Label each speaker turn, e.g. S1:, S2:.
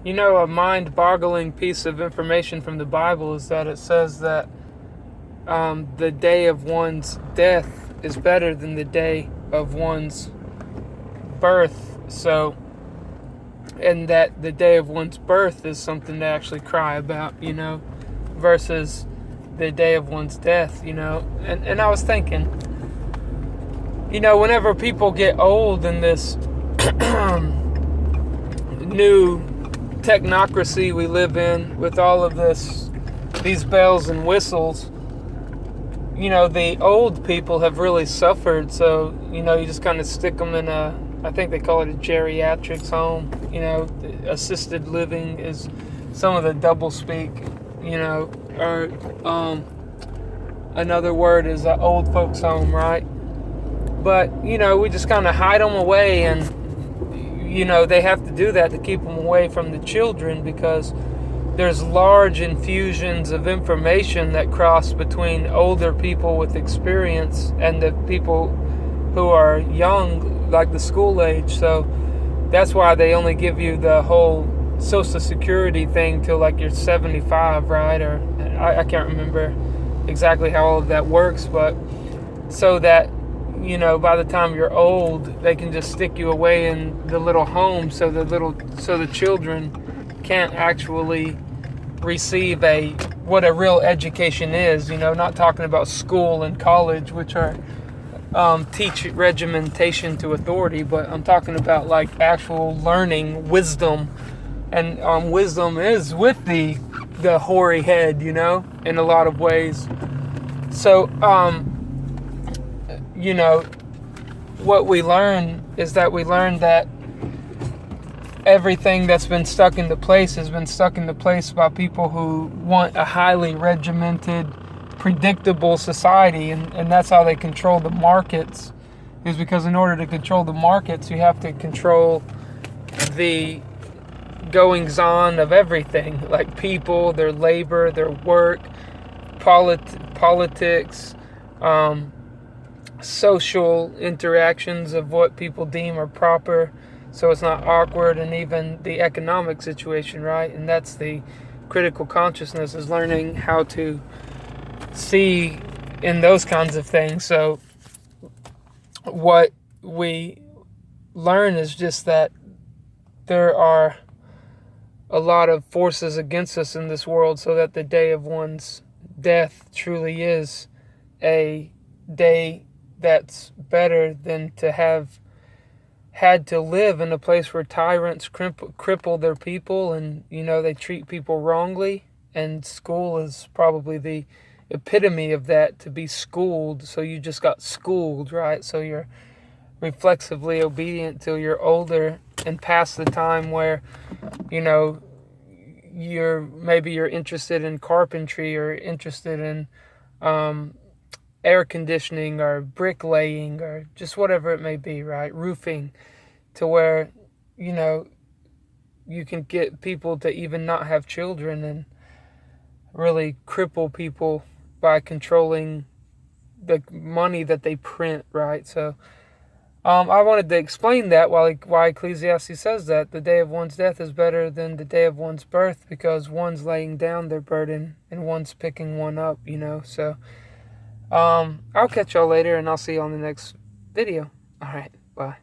S1: You know, a mind-boggling piece of information from the Bible is that it says that the day of one's death is better than the day of one's birth. So, and that the day of one's birth is something to actually cry about, versus the day of one's death, And I was thinking, whenever people get old in this new technocracy we live in with all of these bells and whistles, the old people have really suffered. So, you just kind of stick them in I think they call it a geriatrics home. Assisted living is some of the double speak, or another word is an old folks home, right? But, we just kind of hide them away, and, they have to do that to keep them away from the children, because there's large infusions of information that cross between older people with experience and the people who are young, like the school age. So that's why they only give you the whole Social Security thing till like you're 75, right? Or I can't remember exactly how all of that works, but so that by the time you're old, they can just stick you away in the little home, so the children can't actually receive what a real education is. Not talking about school and college, which are teach regimentation to authority, but I'm talking about like actual learning, wisdom, and wisdom is with the hoary head, in a lot of ways. So what we learn is that everything that's been stuck into place has been stuck into place by people who want a highly regimented, predictable society, and that's how they control the markets, is because in order to control the markets, you have to control the goings-on of everything, like people, their labor, their work, politics, social interactions of what people deem are proper, so it's not awkward, and even the economic situation, right? And that's the critical consciousness, is learning how to see in those kinds of things. So what we learn is just that there are a lot of forces against us in this world, so that the day of one's death truly is a day that's better than to have had to live in a place where tyrants cripple their people, and they treat people wrongly. And school is probably the epitome of that, to be schooled. So you just got schooled, right? So you're reflexively obedient till you're older and past the time where you're interested in carpentry, or interested in air conditioning, or bricklaying, or just whatever it may be, right? Roofing, to where, you can get people to even not have children, and really cripple people by controlling the money that they print, right? So I wanted to explain that, why Ecclesiastes says that the day of one's death is better than the day of one's birth, because one's laying down their burden and one's picking one up, So I'll catch y'all later, and I'll see you on the next video. All right, bye.